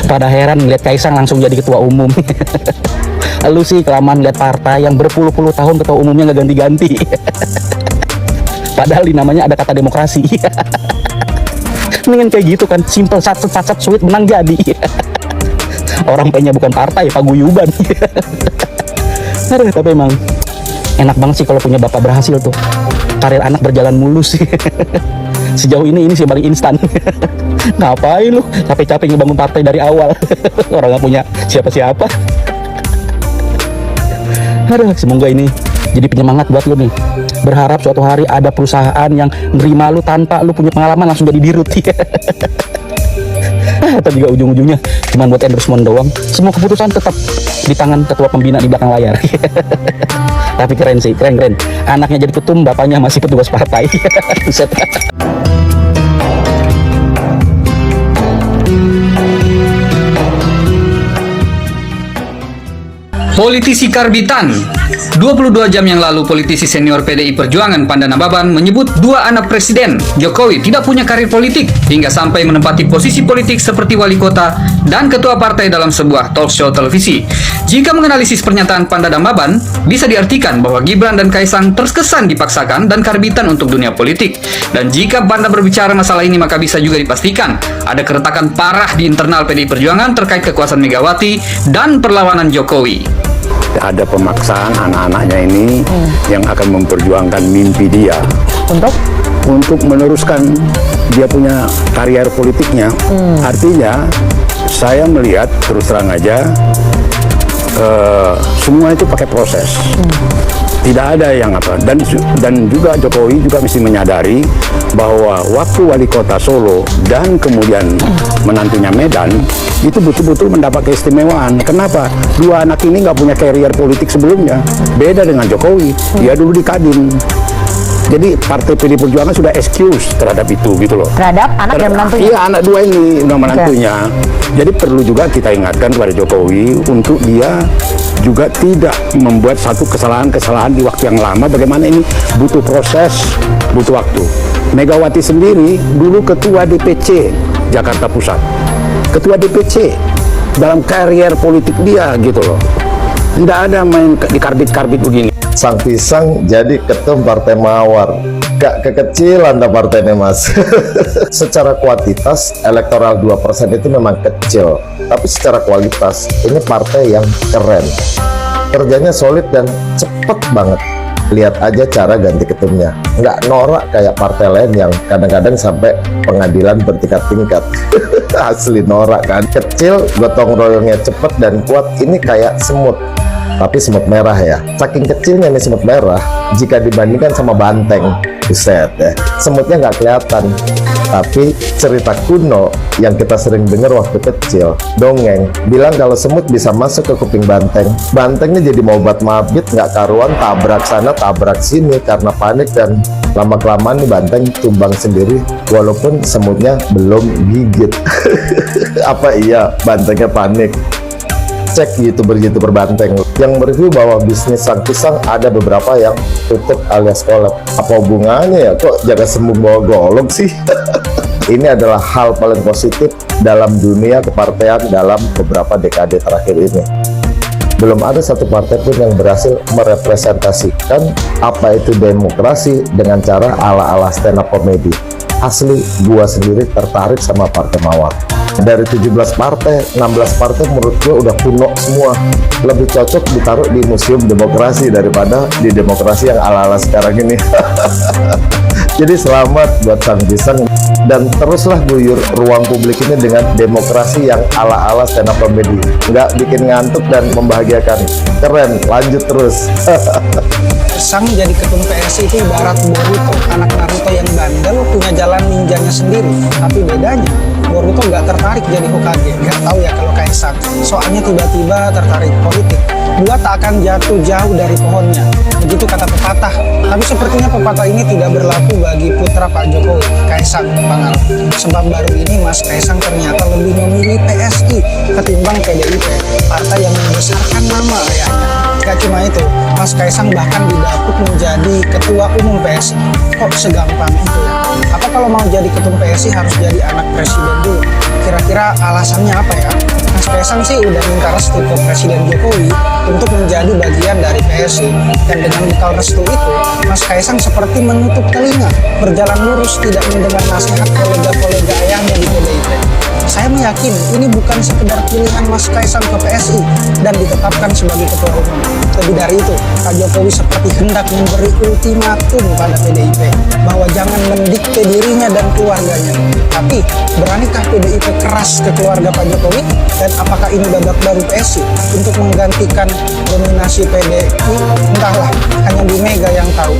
Pada heran ngeliat Kaisang langsung jadi ketua umum. Lu sih kelamaan lihat partai yang berpuluh-puluh tahun ketua umumnya nggak ganti-ganti. Padahal di namanya ada kata demokrasi. Mendingan kayak gitu kan, simple, sat sweet, menang jadi. Orang pengennya bukan partai, paguyuban. Aduh, tapi emang enak banget sih kalau punya bapak berhasil tuh. Karir anak berjalan mulus. Sejauh ini sih paling instan. Ngapain lu capek-capek ngebangun partai dari awal? Orang nggak punya siapa-siapa. Aduh, semoga ini jadi penyemangat buat lu nih. Berharap suatu hari ada perusahaan yang nerima lu tanpa lu punya pengalaman langsung jadi dirut. Atau juga ujung-ujungnya cuma buat endorsement doang. Semua keputusan tetap di tangan ketua pembina di belakang layar. Tapi keren sih, keren. Anaknya jadi ketum, bapaknya masih petugas partai. Buset. Politisi karbitan. 22 jam yang lalu, politisi senior PDI Perjuangan Pandana Baban menyebut dua anak presiden, Jokowi, tidak punya karir politik hingga sampai menempati posisi politik seperti wali kota dan ketua partai dalam sebuah talk show televisi. Jika menganalisis pernyataan Pandana Baban, bisa diartikan bahwa Gibran dan Kaisang terkesan dipaksakan dan karbitan untuk dunia politik. Dan jika Panda berbicara masalah ini, maka bisa juga dipastikan ada keretakan parah di internal PDI Perjuangan terkait kekuasaan Megawati dan perlawanan Jokowi. Ada pemaksaan anak-anaknya ini yang akan memperjuangkan mimpi dia untuk meneruskan dia punya karier politiknya. Artinya saya melihat terus terang aja semua itu pakai proses. Tidak ada yang apa, dan juga Jokowi juga mesti menyadari bahwa waktu wali kota Solo dan kemudian menantunya Medan itu betul-betul mendapat keistimewaan. Kenapa? Dua anak ini nggak punya karier politik sebelumnya. Beda dengan Jokowi, dia dulu di Kadin. Jadi Partai PD Perjuangan sudah excuse terhadap itu gitu loh. Terhadap anak dan menantunya? Iya, anak dua ini, menantunya. Jadi perlu juga kita ingatkan kepada Jokowi untuk dia juga tidak membuat satu kesalahan-kesalahan di waktu yang lama. Bagaimana ini butuh proses, butuh waktu. Megawati sendiri dulu ketua DPC Jakarta Pusat. Ketua DPC dalam karier politik dia gitu loh. Tidak ada main dikarbit-karbit begini. Sang Pisang jadi ketum Partai Mawar. Gak kekecilan dah partainya mas. Secara kuantitas elektoral 2% itu memang kecil, tapi secara kualitas ini partai yang keren. Kerjanya solid dan cepet banget. Lihat aja cara ganti ketumnya, nggak norak kayak partai lain yang kadang-kadang sampai pengadilan bertingkat-tingkat. Asli norak kan. Kecil, gotong royongnya cepet dan kuat. Ini kayak semut, tapi semut merah ya. Saking kecilnya nih semut merah, jika dibandingkan sama banteng, buset ya, semutnya nggak kelihatan. Tapi cerita kuno yang kita sering dengar waktu kecil, dongeng, bilang kalau semut bisa masuk ke kuping banteng. Bantengnya jadi mau obat mabit, nggak karuan, tabrak sana, tabrak sini karena panik, dan lama-kelamaan nih banteng tumbang sendiri walaupun semutnya belum gigit. Apa iya bantengnya panik? Cek YouTuber Banteng yang mereview bahwa bisnis Sang Pisang ada beberapa yang tutup alias collab. Apa hubungannya ya, kok jaga sembung bawa golok sih? Ini adalah hal paling positif dalam dunia kepartaian dalam beberapa dekade terakhir ini. Belum ada satu partai pun yang berhasil merepresentasikan apa itu demokrasi dengan cara ala-ala stand up comedy. Asli, gua sendiri tertarik sama Partai Mawar. Dari 17 partai, 16 partai menurut gue udah kuno semua. Lebih cocok ditaruh di museum demokrasi daripada di demokrasi yang ala-ala sekarang ini. Jadi selamat buat Sang Pisang, dan teruslah guyur ruang publik ini dengan demokrasi yang ala-ala stand up comedy. Nggak bikin ngantuk dan membahagiakan. Keren, lanjut terus. Sang jadi ketum PSI itu ibarat Boruto, anak Naruto yang bandel, punya jalan ninjanya sendiri. Tapi bedanya, Boruto nggak tertarik jadi Hokage. Nggak tahu ya kalau Kaisang, soalnya tiba-tiba tertarik politik. Buah tak akan jatuh jauh dari pohonnya, begitu kata pepatah. Tapi sepertinya pepatah ini tidak berlaku bagi putra Pak Jokowi, Kaisang Pangarep. Sebab baru ini Mas Kaisang ternyata lebih memilih PSI ketimbang PDIP, partai yang membesarkan nama ayahnya. Gak cuma itu, Mas Kaisang bahkan didapuk menjadi ketua umum PSI. Kok segampang itu ya? Apa kalau mau jadi ketum PSI harus jadi anak presiden dulu? Kira-kira alasannya apa ya? Mas Kaisang sih udah minta restu ke Presiden Jokowi untuk menjadi bagian dari PSI. Dan dengan bekal restu itu, Mas Kaisang seperti menutup telinga, berjalan lurus tidak mendengar nasihat kolega-kolega ayahnya di PDIP. Saya meyakini ini bukan sekedar pilihan Mas Kaisang ke PSI dan ditetapkan sebagai ketua umum. Lebih dari itu, Pak Jokowi seperti hendak memberi ultimatum pada PDIP bahwa jangan mendikte dirinya dan keluarganya. Tapi, beranikah PDIP keras ke keluarga Pak Jokowi? Dan apakah ini babak baru PSI untuk menggantikan dominasi PDI? Entahlah, hanya Bu Mega yang tahu.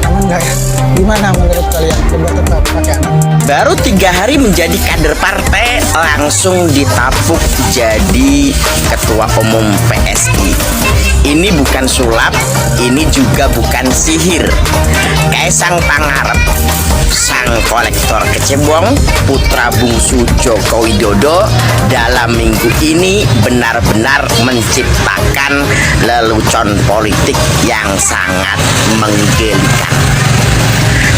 Aman nggak ya? Gimana menurut kalian? Coba tetap pakai anak. Baru 3 hari menjadi kader partai, langsung ditapuk jadi ketua umum PSI. Ini bukan sulap, ini juga bukan sihir. Kaisang Pangarep, sang kolektor kecebong, putra bungsu Joko Widodo, dalam minggu ini benar-benar menciptakan lelucon politik yang sangat menggelikan.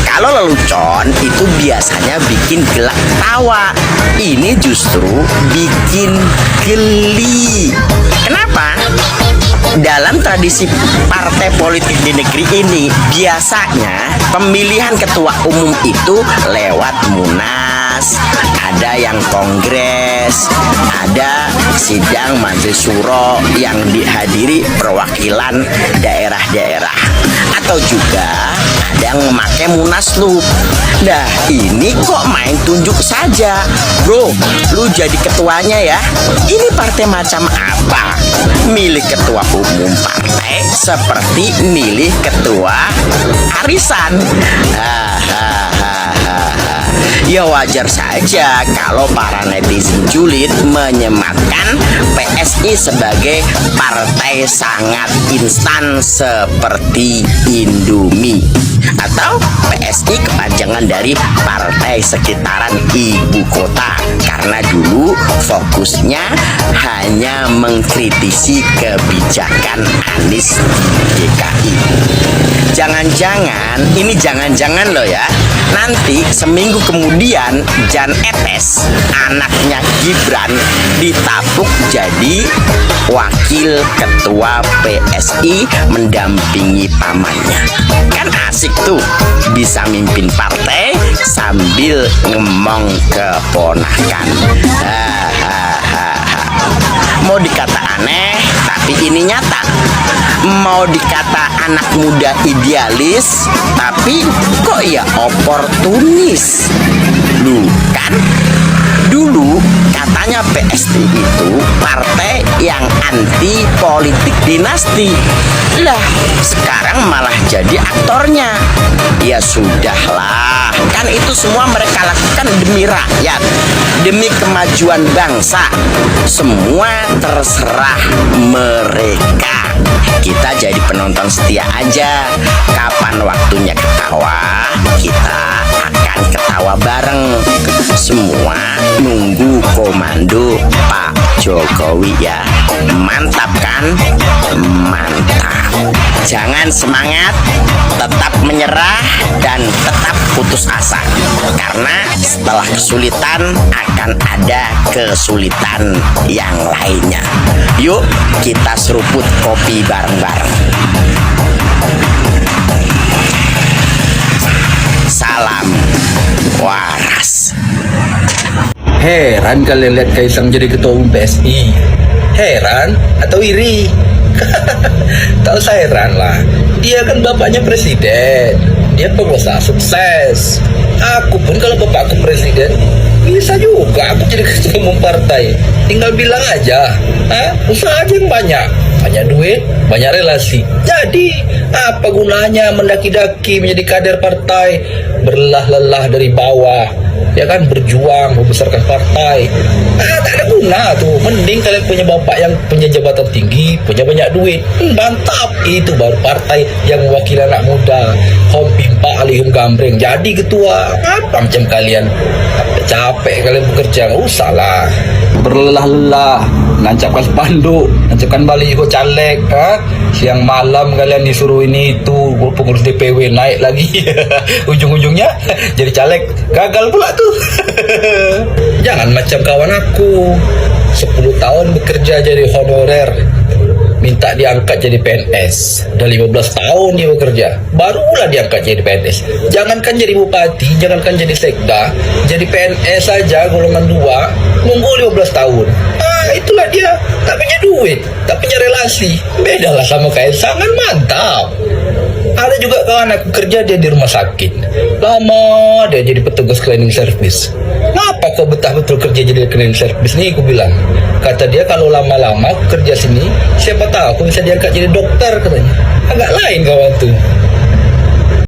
Kalau lelucon itu biasanya bikin gelak tawa, ini justru bikin geli. Kenapa? Dalam tradisi partai politik di negeri ini, biasanya pemilihan ketua umum itu lewat munas, ada yang kongres, ada sidang majelis syuro yang dihadiri perwakilan daerah-daerah, atau juga ada yang memakai munaslup. Nah, ini kok main tunjuk saja, bro. Lu jadi ketuanya ya. Ini partai macam apa? Milih ketua umum partai seperti milih ketua arisan. Ya wajar saja kalau para netizen julid menyematkan PSI sebagai partai sangat instan seperti Indomie, atau PSI kepanjangan dari Partai Sekitaran Ibu Kota, karena dulu fokusnya hanya mengkritisi kebijakan Anies di DKI. Jangan-jangan, ini jangan-jangan loh ya, nanti seminggu kemudian Jan Etes, anaknya Gibran, ditapuk jadi wakil ketua PSI mendampingi pamannya. Kan asik tuh, bisa mimpin partai sambil ngemong keponakan. Mau dikata aneh, tapi ini nyata. Mau dikata anak muda idealis, tapi kok ya oportunis. Lu kan dulu katanya PSI itu partai yang anti politik dinasti. Lah, sekarang malah jadi aktornya. Ya sudahlah, kan itu semua mereka lakukan demi rakyat, demi kemajuan bangsa. Semua terserah mereka. Kita jadi penonton setia aja. Kapan waktunya ketawa, kita akan ketawa bareng. Semua nunggu komando Pak Jokowi ya. Mantap kan? Mantap. Jangan semangat, tetap menyerah dan tetap putus asa. Karena setelah kesulitan akan ada kesulitan yang lainnya. Yuk kita seruput kopi bareng-bareng. Salam waras. Heran kalian lihat Kaisang jadi ketua umum PSI. Heran atau iri? Tak usah heran lah. Dia kan bapaknya presiden. Dia pengusaha sukses. Aku pun kalau bapakku presiden, bisa juga aku jadi ketua umum partai. Tinggal bilang aja, usaha aja yang banyak duit, banyak relasi. Jadi apa gunanya mendaki-daki menjadi kader partai, berlelah-lelah dari bawah, ya kan, berjuang membesarkan partai. Tak ada guna tuh. Mending kalian punya bapak yang punya jabatan tinggi, punya banyak duit. Mantap, itu baru partai yang mewakili anak muda. Hobi Pak Alihum Gambreng jadi ketua. Apa macam kalian? Capek kalian bekerja, nggak usah lah. Berlelah-lelah nancapkan spanduk, nancapkan baliho caleg, siang malam kalian disuruh ini itu, pengurus DPW naik lagi, ujung-ujungnya jadi caleg, gagal pula tuh. Jangan macam kawan aku, 10 tahun bekerja jadi honorer, minta diangkat jadi PNS. Udah 15 tahun dia bekerja, barulah diangkat jadi PNS. Jangankan jadi bupati, jangankan jadi sekda, jadi PNS saja golongan 2 nunggu 15 tahun. Itulah dia, tak punya duit, tak punya relasi. Bedalah sama Kaisang, kan mantap. Ada juga kawan aku kerja dia di rumah sakit, lama dia jadi petugas cleaning service. Ngapa kau betah betul kerja jadi cleaning service nih, aku bilang. Kata dia, kalau lama-lama aku kerja sini, siapa tahu aku bisa diangkat jadi dokter, katanya. Agak lain kawan tuh.